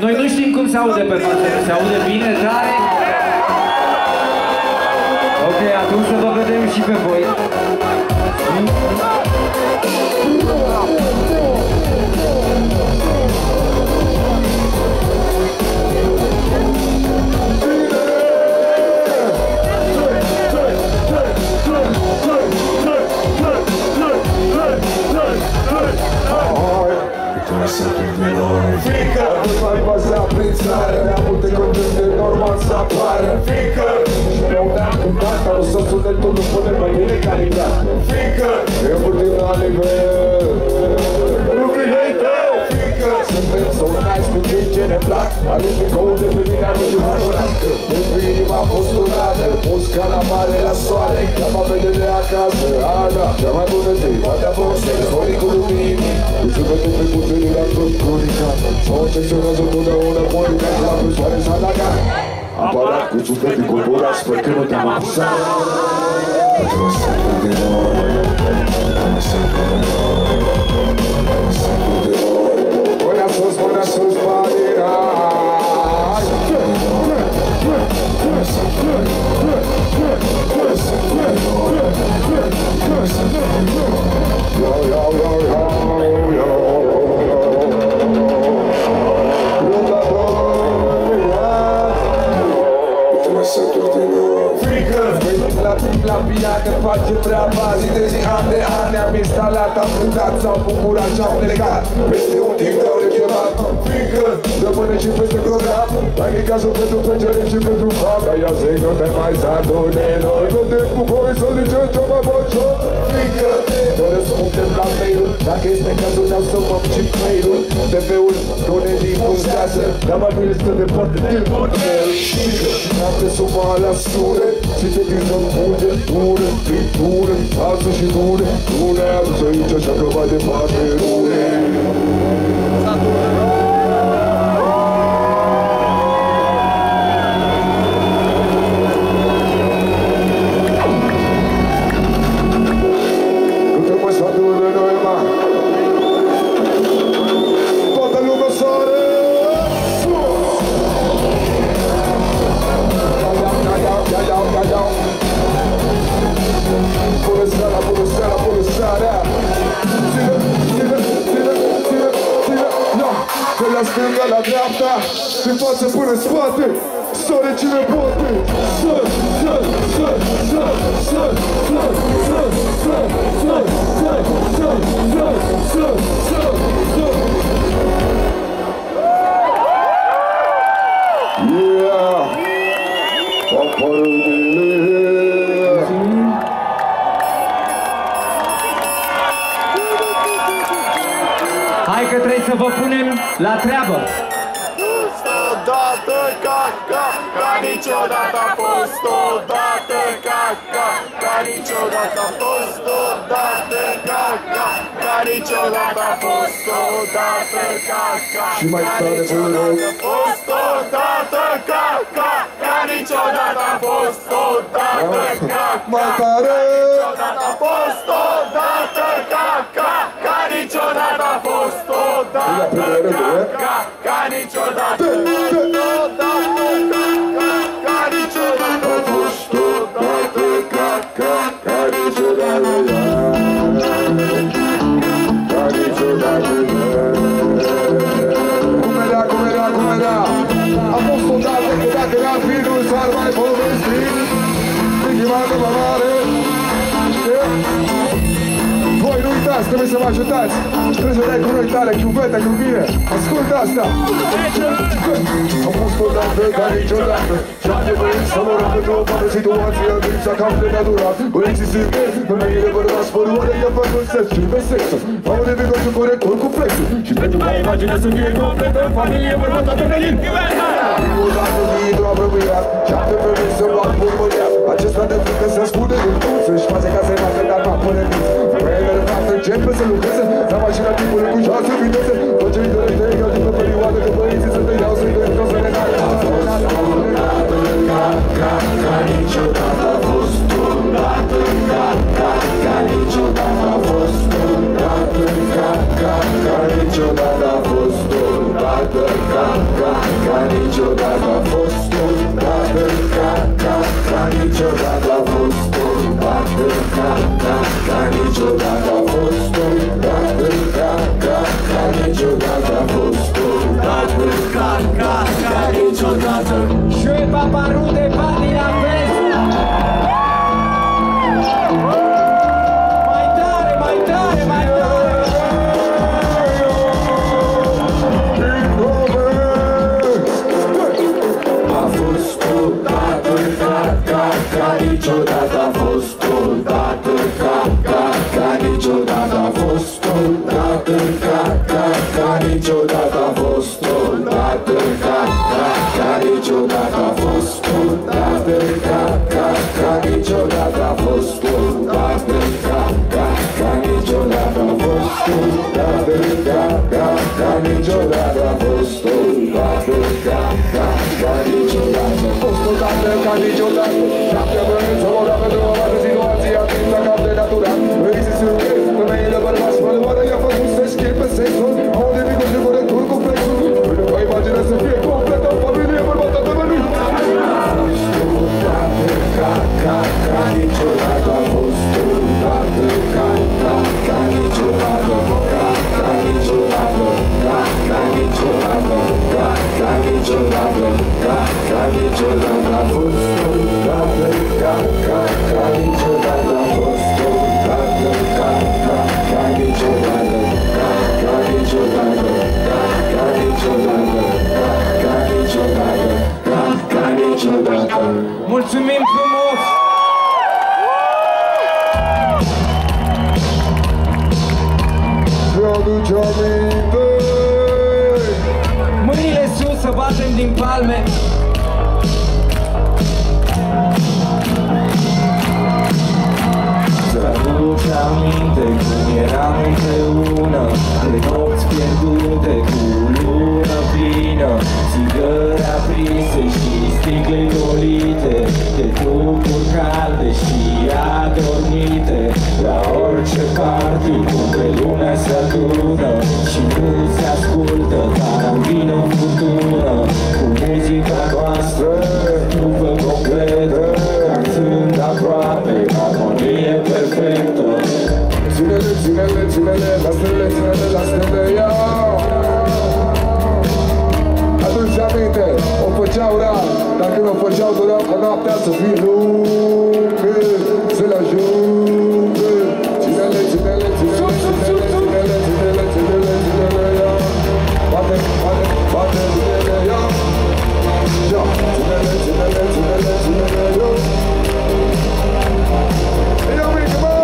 Noi nu știm cum se aude pe partea, se aude bine, tare? Ok, atunci să vă vedem și pe voi. Frică, nu mai baza prin țară, ne-am multe condiții, normal să apară. Frică, și ne-au dat cu gata, o să sunetul nu pune mai bine calibrat. Frică, e puțin la nivel. Nu fi hater, frică, suntem so nice cu cei ce ne plac. Ales pe code pe mine am înjurat. Pentru inima postulată, pus ca la mare la soare. Cheama pe de acasă, Ana, cea mai bună zi, poate a fost exonicul luminii. Să vedem pe puterii la tot cronica. Sau acționează totdeauna politica și la persoane s-a dagat. Aparat cu sufletul corporat, sper că nu te-am apusat. Pentru o secundă de ori, o secundă de ori, o secundă de ori. Până sus, parirai. La piață face treaba zi de zi, an de an ne-am instalat, am cântat, s-au bucurat și-am plecat. Peste un timp te-au rechemat, frică, rămâne și peste program. Mai e cazul pentru plăcere și pentru fama. Ia zic, nu te mai satune noi, nu te bucuri să zicem ce mai băcior. Frică, nu răspundem la mail-ul, dacă este cazul ne-au să mă și mail-ul. TV-ul nu ne difuzează, dar mai bine stă departe din model. Frică, n-am de suma la sure, și te dizăm bune. Dure, dure, alții și dure, dure, alții aici, așa că mai departe, dure. Nu te mai satură de noi, mă. Toată lumea sare. De la stânga la dreapta, din față până în spate, sare cine poate. Yeah! Hai că trebuie să vă punem la treabă. Odată ca niciodată a fost, odată ca niciodată a fost, odată ca niciodată a fost, odată și mai tare vă rog. a fost, odată ca niciodată a fost, odată Mai tare! niciodată a fost, odată ca niciodată a fost, odată ca niciodată. Voi nu uitați, trebuie să mă ajutați. Trebuie să dai conectare, chiuvete, cu mine. Ascultă asta. Am fost odată ca niciodată. Și-am venit să mă rog pentru o parte situație. Viața cam de neadurat. Băieții sunt gay, femeile bărbați păruare de fac un sex și pe sexul. Am de vigor și corector cu flexul. Și pentru ca imagine să fie completă în familie, bărbața de venit. Odată viitor apropiat. Și-am de venit să luat burbăreat. Acesta de frică se spune din tot. Să-și face ca să-i facă, dar n-a pune nici. Femeile de față începe să lucreze. La mașina timpului cu 6 viteze. Tot ce-i dorește e ca din pe perioadă. Că băieții să te iau să-i doi tot să ne dai. Ca niciodată a fost odată. Ca niciodată a fost odată. Ca niciodată a fost odată. odată ca niciodată a fost odată ca niciodată a fost odată ca niciodată a fost odată ca niciodată a fost odată ca niciodată a fost odată ca niciodată a fost odată ca niciodată a fost odată ca niciodată. Șapte băieți au orat pentru o altă situație atinsă cap de natura. Vrei să surprezi, femeile bărbați spălăoară i-a făcut să schimbe sexul. Au devenit de vărături cu flexul. Nu vă imagina să fie completă în familie bărbată de mănânc. Ca niciodată a fost odată ca niciodată ca niciodată ca niciodată ca niciodată ca niciodată a fost odată ca niciodată a fost odată ca niciodată ca niciodată ca niciodată ca niciodată ca niciodată. Mulțumim frumos! Și-aduce aminte. Mâinile sus, să batem din palme! Să-ți aminte cum eram împreună, de nopți pierdute cu lună plină, țigări aprinse și sticle golite, de trupuri calde și adormite, la orice party unde lumea se adună și nu se ascultă, dar vine o furtună cu muzica noastră, după completă, cantând aproape, armonie perfectă. Ține-le, ține-le, ține-le, lasă-le, ține-le, lasă-le, ia! Aduce aminte, o făceau rar, dar când o făceau doreau ca noaptea să fie lungă, să le ajungă. Ține-le, ține-le, ține-le, ține-le, ține-le, ține-le, ține-le, ține-le, ia! Bate, bate, bate, ține-le, ia! Ia! Ține-le, ține-le, ține-le, ține-le, ia! Ia, mică, mă!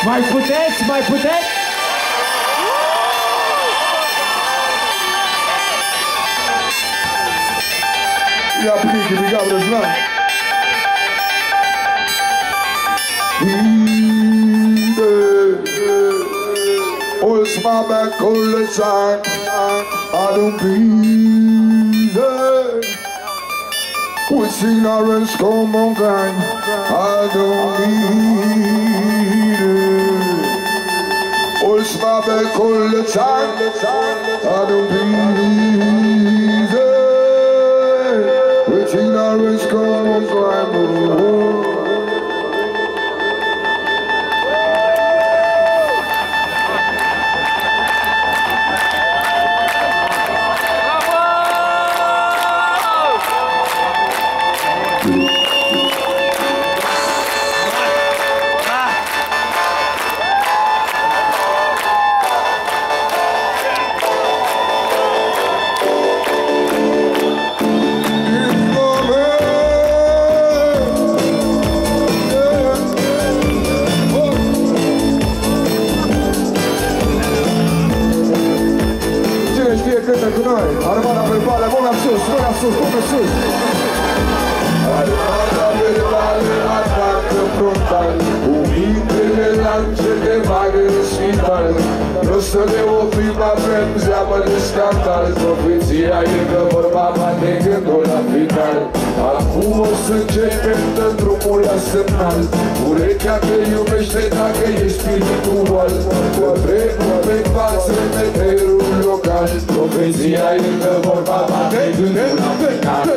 Mai puteți? Mai puteți? Ia plichi, big up, Răzvan. Ultima mea colețan, adu-mi pide. With ignorance come on gang, I don't need it. Ultima mea colețan, adu-mi pide. With ignorance come on gang. e că vorba bate gândul la final. Acum o să începem, dă drumul la semnal. Urechea te iubește dacă ești spiritual. Trenul pe față, meterul local. Profeția e că vorba bate gândul la final.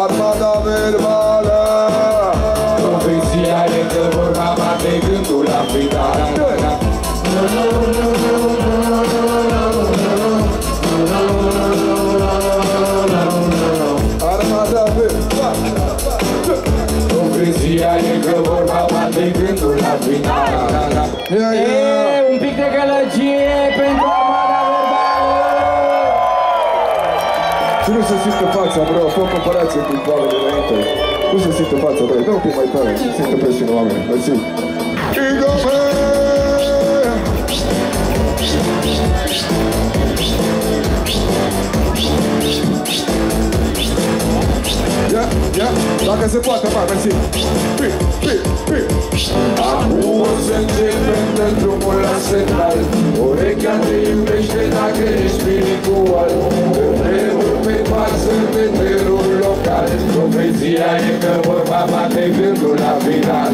Armada verbală. Profeția e că vorba bate gândul la final. Armada verbală. Profeția e că vorba bate gândul la final. Un pic de gălăgie pentru Armada Verbală! Și nu se simte fața, bro, a fost comparație cu oamenii înainte. Nu se simte fața, bro, dă un pic mai tare, se simte presiune oameni, mersi. Ia, dacă se poate, mă, mersi. Acum o să începem de drumul la semnal. Urechea te iubește dacă ești spiritual. Trenul pe față, meterul local. Profeția e că vorba bate gândul la final.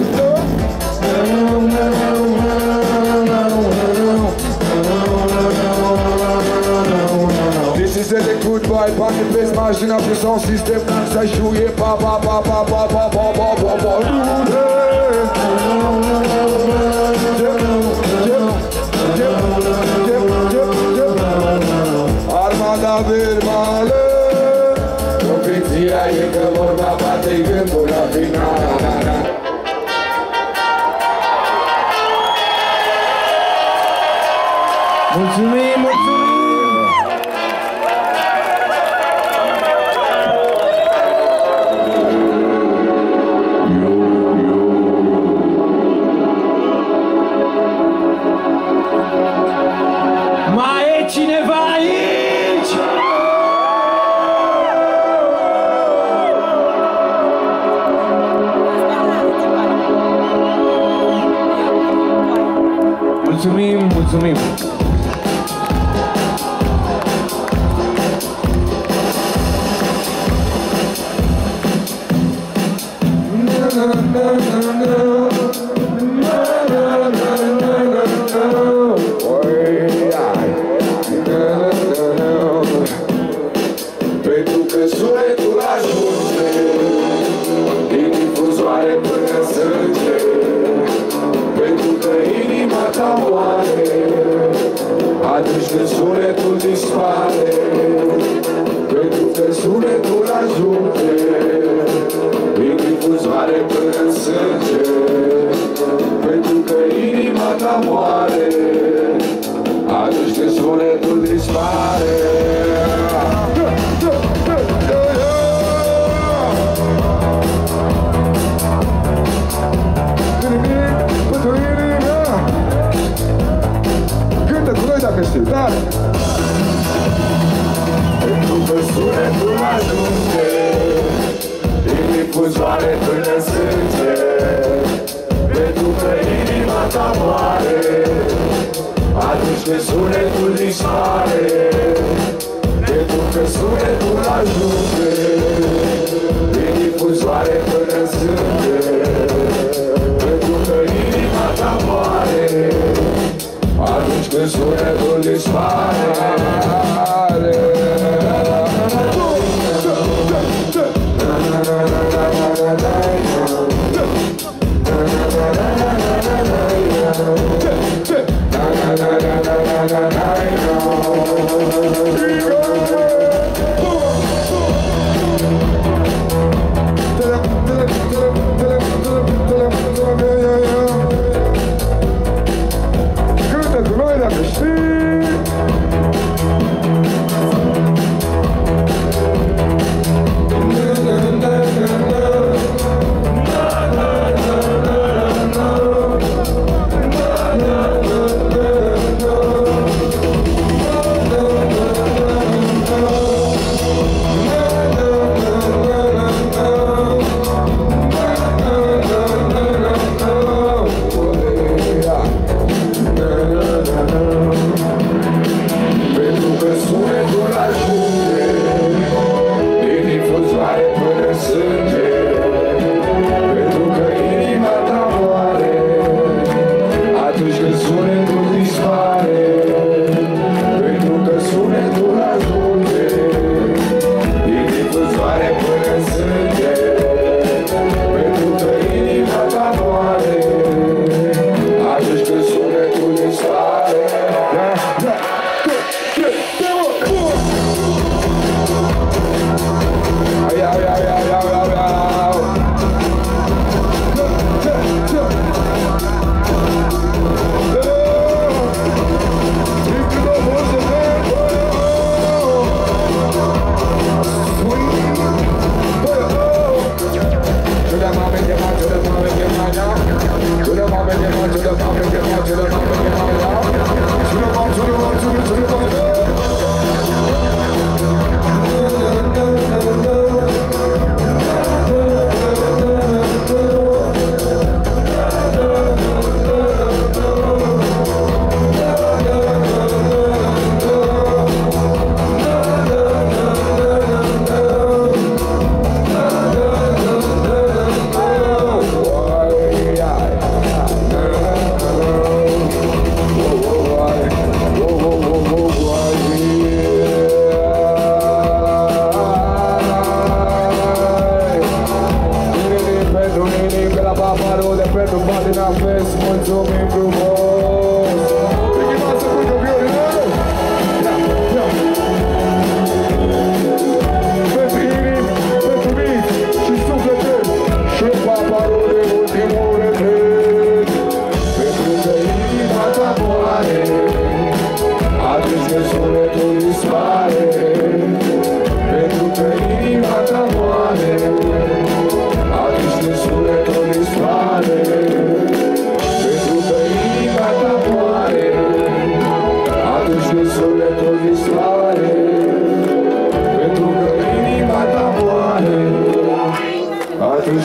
This is the goodbye, back in place, margin of the sound system. Ça jouait pa pa pa pa pa pa pa pa pa pa. Armada verbală. Profeția e că vorba bate gândul la final. Mulțumim, mulțumim! Mai e cineva aici? Mulțumim, mulțumim! Pentru că sunetul ajunge din difuzoare până în sânge. Pentru că inima ta moare atunci când sunetul dispare. Pentru că sunetul ajunge din difuzoare până în sânge. Pentru că inima ta moare atunci când sunetul dispare. Cântă cu noi dacă știi, tare! Pentru că sunetul ajunge din difuzoare până în sânge. Pentru că inima ta moare atunci când sunetul dispare. Pentru că sunetul ajunge din difuzoare până în sânge. Pentru că inima ta moare atunci când sunetul dispare. Cântă cu noi dacă știi.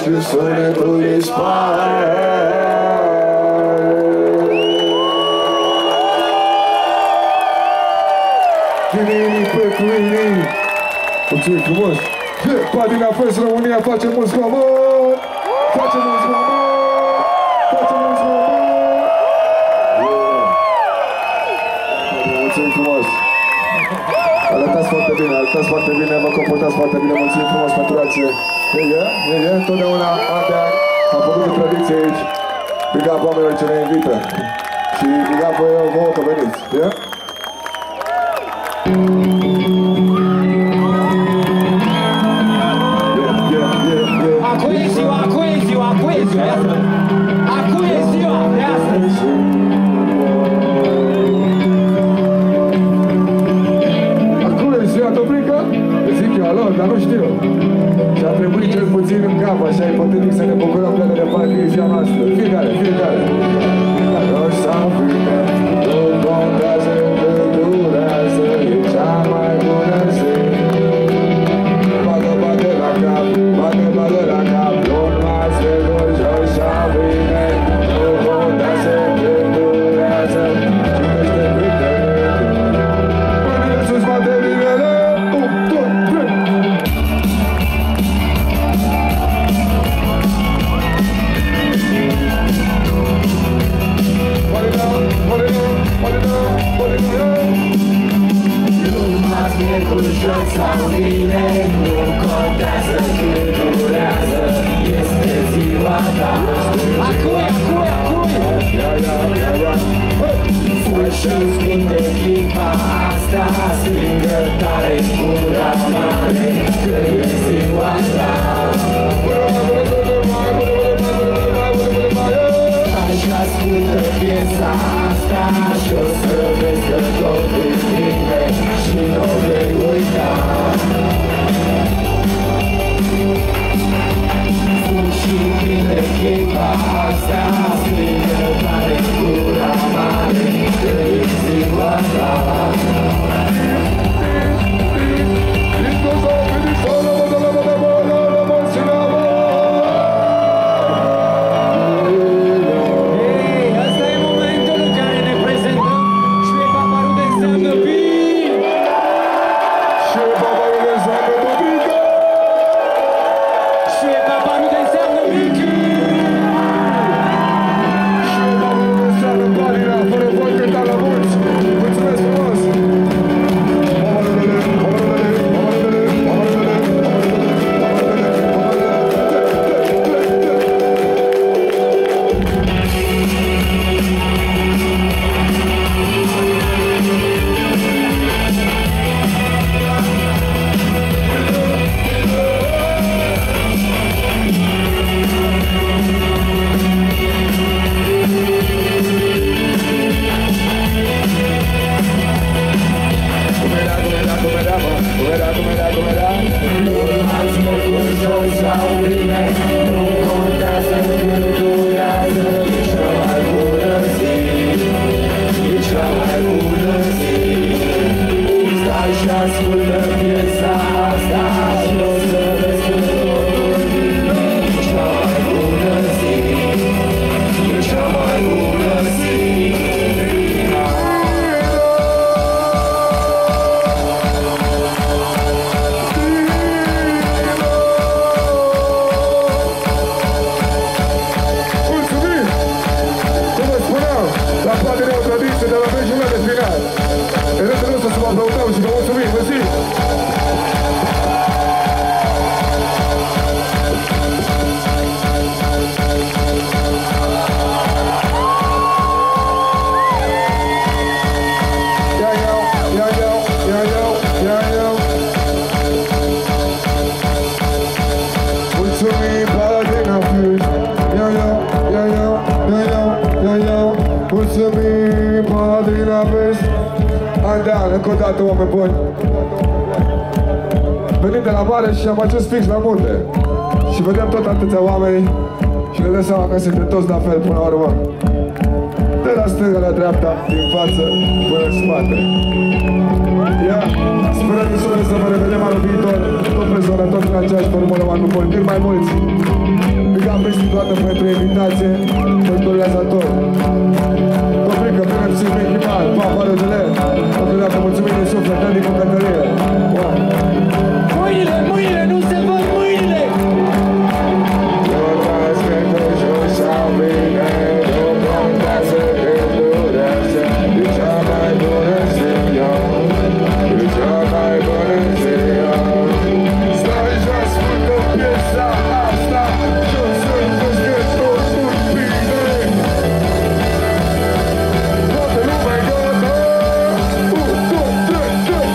și sunetul dispare. Tinerii pe cuinii. Mulțumim frumos! Patina Fest România face mulți mamoni! Face mulți mamoni! Face mulți mamoni! Mulțumim frumos! Arătați foarte bine, vă comportați foarte bine, mulțumim frumos pentru reacție! Totdeauna Andea a făcut o tradiție aici. Big up oamenilor ce ne invită. Și big up vouă că veniți, yeah? Acum e ziua, iată! Acum e ziua de astăzi! Acum e ziua, Toprica? Zic eu, alo, dar nu știu. Și a trebuit cel puțin în cap, așa ipotetic să ne bucurăm de parcă e ziua noastră. Fiecare! Roși sau fine, nu contează cât durează, e cea mai bună zi. Bagă la cap, bagă la cap, urmați de voi jos sau bine, nu contează cât durează, cine-ște câte mâinile sus, bate binele, 1, 2, 3. Urmați miercuri jos sau bine, nu contează cât durează, este ziua ta. Acum! Fui și scund echipa asta, strigă tare gura mare, că e ziua ta. Hai ascultă piesa asta și o să vezi că tot îți bine și nu vei uita. Fui și prin echipa asta, strigă tare gura mare, că e ziua ta. Mulțumim, Padrina Vest. Andea, încă o dată, oameni buni. Venim de la mare și am ajuns fix la munte. Și vedem tot atâția oameni și ne dăm seama că suntem toți la fel până la urmă. De la stânga la dreapta, din față până în spate. Ia, sperăm să vă revedem anul viitor, tot pe zona, tot în aceeași formulă, anul bun, cât mai mulți. plată pentru invitație, pentru realizator. Fabrică, bine și Mechimal, Papa Râdele, toată dată mulțumim de suflet, Nicu Cătălie. Mâinile, mâinile, nu se văd mâinile! Eu las că te joci sau bine, nu contează când durează, e cea mai bună zi, e cea mai bună zi. Stai jos, ascultă piesa asta, și o să-i văd că totul bine. Toată lumea gata, 1, 2, 3, 3.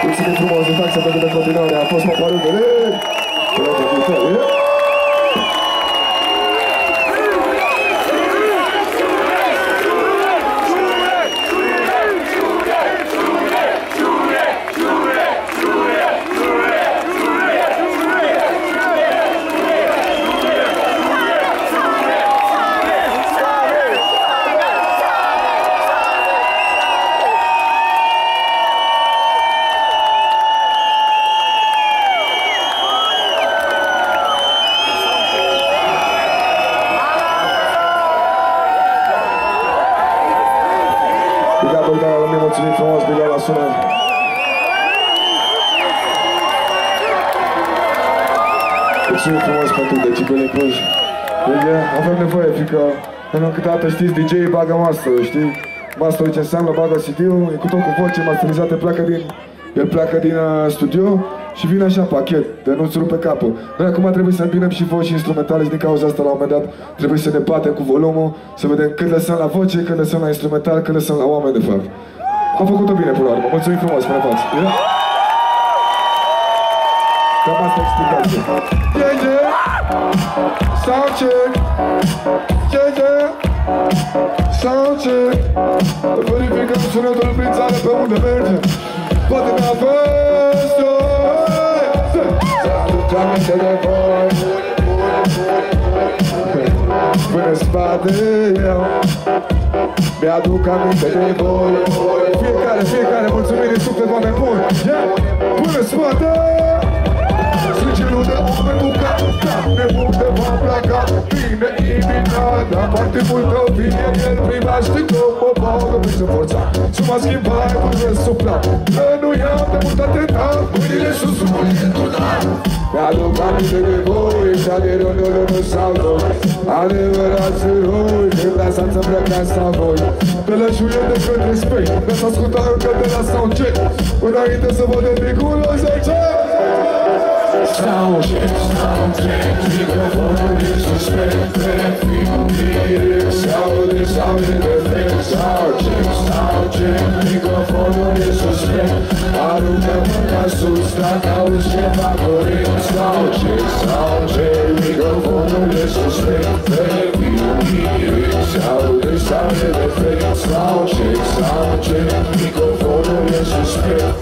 Mulțumim frumos de taxa pentru continuare. A fost Papa Râdele. Mulțumim frumos, bine la sunat. Mulțumim frumos pentru decibeli incluși. Avem nevoie, fiindcă câteodată știți, DJ-ii bagă master, știi? Master ce înseamnă, bagă CD-ul, e cu tot cu voce masterizate, el pleacă din studio și vine așa pachet, de nu-ți rupe capul. Noi acum trebuie să îmbinăm și voci instrumentale și din cauza asta la un moment dat trebuie să ne batem cu volumul, să vedem cât lăsăm la voce, cât lăsăm la instrumental, cât lăsăm la oameni de fapt. Am făcut-o bine până la urmă, mulțumim frumos, până față. Cam asta explicație. Sound check. Sound check. Verificăm sunetul prin țară pe unde merge. Poate ne-a fost să aduc aminte de voi. Până spate eu mi-aduc aminte de voi. Fiecare, mulțumim din suflet, oameni buni. Până spate sângerul de om pentru cap, nebun de va pleca. Bine invitat, dar foarte multă vie. El prima știi cum mă bagă prin să forța. Să mă schimbai până răsupla. Că nu i-am de mult atentat, mâinile sus, mâinile tunat. Mi-aduc aminte de voi, și aderonul nu s-au doi. Adevărați eroi, când dați-ați îmbrăcați la voi. Te lășuie de către spei, dați asculta încă de la soundcheck. Înainte să vă dedicul la 10. Soundcheck, microfonul din suspect, telefinul direct, saude perfect. Soundcheck, microfonul din suspect, aruncă mâna sus dacă auzi ceva corect. Soundcheck, microfonul din suspect, telefinul direct, saude perfect. Soundcheck, microfonul din suspect,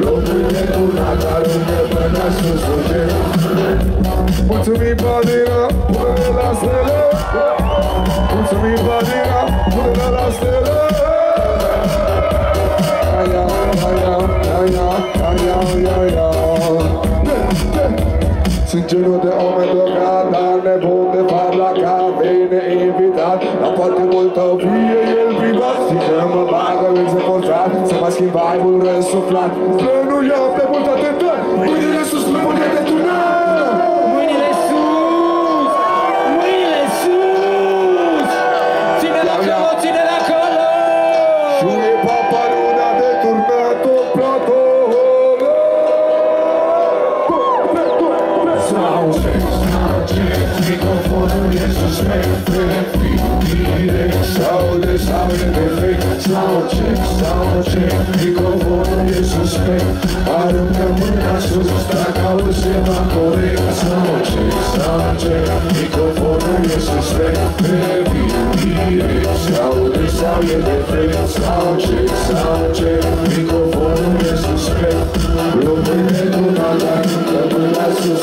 locul de turnat aruncă până sus. Mulțumim, Badina, până la stele. Mulțumim, Badina, până la stele. Sunt genul de om educat, dar nebun de fapt la cap. Vine invitat, la foarte multă vie el privat. Zice mă bagă, îl se forțat, să mă schimb vibe-ul răsuflat. Că nu i-am de mult atentat, mâinile sus, mâinile de tunat. Mâinile sus! Mâinile sus! Ține-l acolo, ține-l acolo! Și e Papa Luna de Microfonul e suspect, fericire sau de defect. Soundcheck, microfonul e suspect. Aruncă mâna sus, dacă auzi ceva corect. Soundcheck, microfonul e suspect. Fericire sau de defect. Soundcheck, microfonul e suspect. Lumine cu nada, aruncă mâna sus,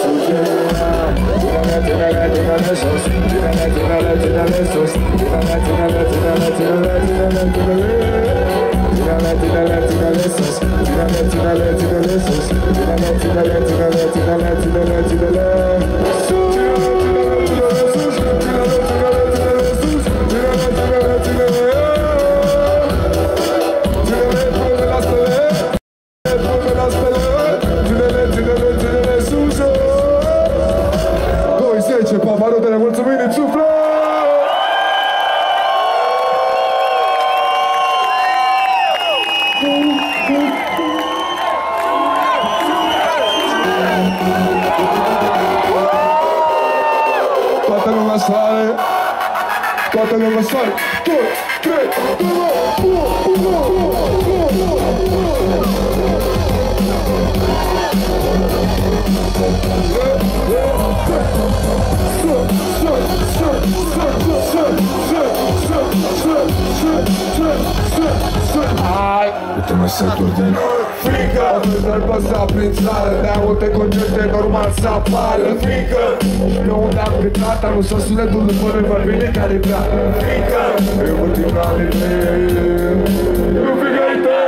Pavarotele, mulțumim, îți suflă! Toată lumea sare! Toată lumea sare! 2, 3, Uite-mă seturi de frică, nu-l păsa prin țară. De-a multe concerte normal să apară frică. Eu unde am cântat, anul să sunetul după noi mai bine calibrat. Frică, eu ultimale nu frică-ite.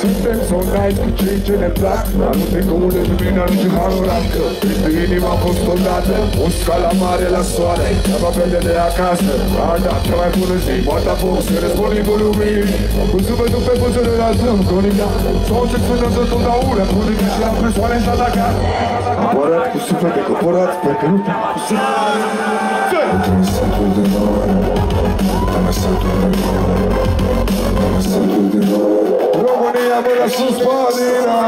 Suntem sondai cu cei ce ne plac. Dar multe comune de mine arunci hanoracă. Este inima a fost odată, o scala mare la soare. Am apele de acasă, a dat cea mai bună zi. Moartea foc, se răzbuni volumii. Cu sufletul pe buzele la zâm, conica. Sau ce spunează totdeauna, conica și la presoane s-a atacat. Apărat cu suflet de coporat, pe că nu te-am pusat. Uite-mă satul de noi, uite-mă satul de noi, uite-mă satul de noi. România mâna sus, Padina!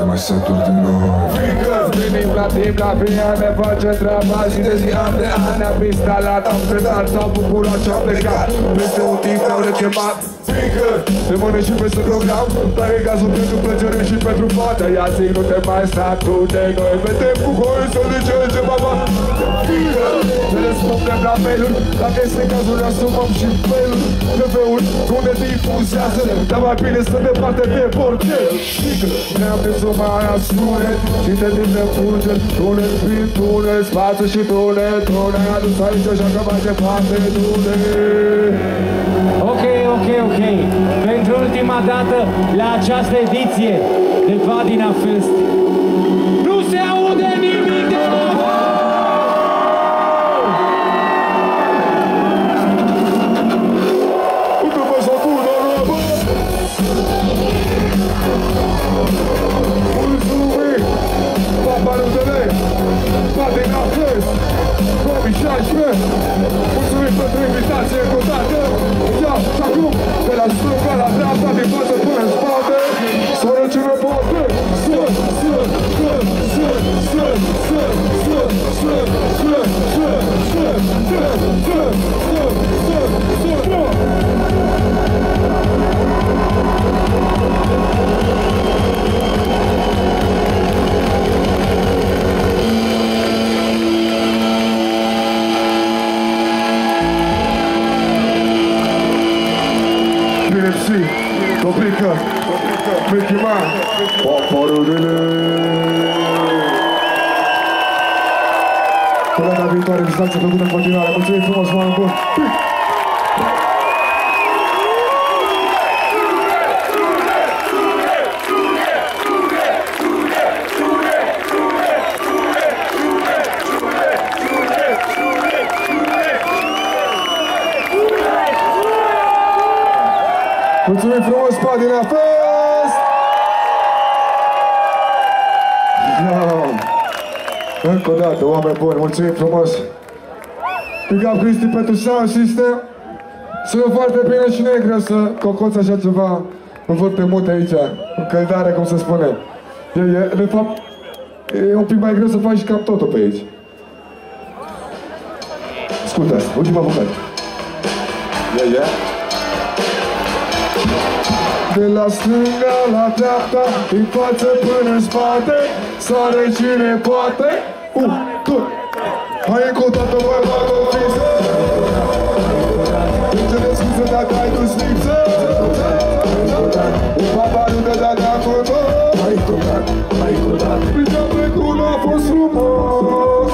Mai saturi de noi. Frică, venim la timp, la via ne face treaba zi de zi, an de an ne-am instalat, am cântat, s-au bucurat și-am plecat. Peste un timp ne-au rechemat. Frică, te mănânci și peste program, dar e cazul pentru plăcere și pentru fata. Ia zic, nu te mai satur de noi, vedem cu hoi să zice ce baba. Frică, ne răspundem la mail-uri, dacă este cazul ne asumăm și mail-uri. TV-uri, nu ne difuzează, dar mai bine să departe de borcel. Frică, ne-am mai asunet și te timp de fulger, tunel prin tunel, spațiu și tunel, tunel adus aici, așa că mai departe tunel. Ok. Pentru ultima dată la această ediție de Vadina Fest nu se aude nimic de nou! Uite-mă să pună răbă! Mulțumim! Paparutele! Vadina Fest! 2016! Mulțumim pentru invitație încă o dată! Ia, și acum, de la stânga la dreapta, din față până în spate, soră cine poate! Toplică, Mickey Man, Paparudele. Până data viitoare, distanță făcută în continuare. Mulțumim frumos, oameni buni! Mulțumim frumos, Padina Fest! Încă o dată, oameni buni, mulțumim frumos! Big up Cristi pentru sound system! Sună foarte bine și nu e greu să cocoți așa ceva în foarte mult aici, încăldare, cum se spune. De fapt, e un pic mai greu să faci cam totul pe aici. Ascultă asta, ultima bucată. De la stânga la dreapta, din față până în spate, sare cine poate. 1, 2, hai încă o dată, băi, bagă o fixă. Îmi scuze dacă ai dus lipsă. Un paparu de data acolo. Hai cu dat. Pricea trecut a fost frumos.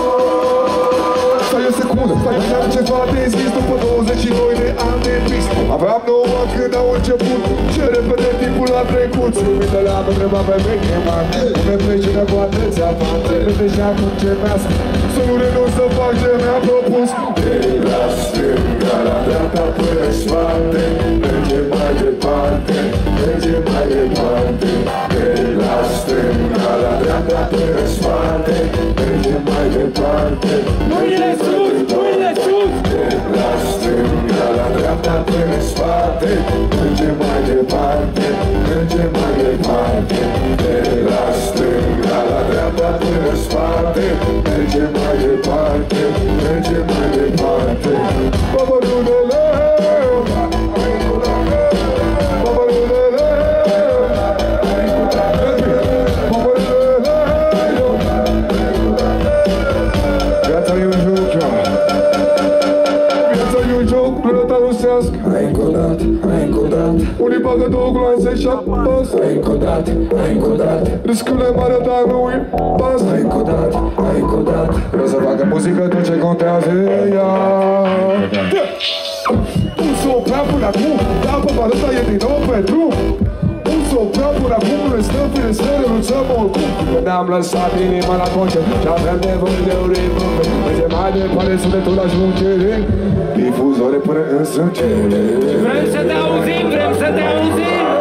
Stai o secundă, aveam ceva de zis după 22 de ani de pis. Aveam 9 ani când au început și repede timpul a trecut. Lumintele am întrebat pe veche man, unde pleci de cu atâția fani. Repede și acum ce mi-ați să nu renunț să fac ce mi-a propus. De la stânga la dreapta până în spate, mergem mai departe, mergem mai departe. De la stânga la dreapta până în spate, mergem mai departe. Mâinile sus! Mâinile sus! De la stânga la dreapta până în spate, mergem mai departe, mergem mai departe. De la stânga la dreapta până în spate, mergem mai departe, mergem mai departe. Babarudele, babarudele, babarudele. Viața e un joc, viața e un joc, plăta rusească. Hai încă o dată, hai încă o dată. Unii bagă două gloanțe și apasă. Hai încă o dată, hai încă o dată. Riscul e mare, dar nu-i pasă. Hai încă o dată, hai încă o dată. Vreau să facă muzică, tot ce contează e ea. Nu s-o oprea până acum, dar pe balota e din nou pe drum. Nu s-o oprea până acum, noi stăm fine să renunțăm oricum. Ne-am lăsat inima la concert și avem nevoie de o ritm. Mergem mai departe, sunetul ajunge din difuzore până în sângere. Vrem să te auzim, vrem să te auzim!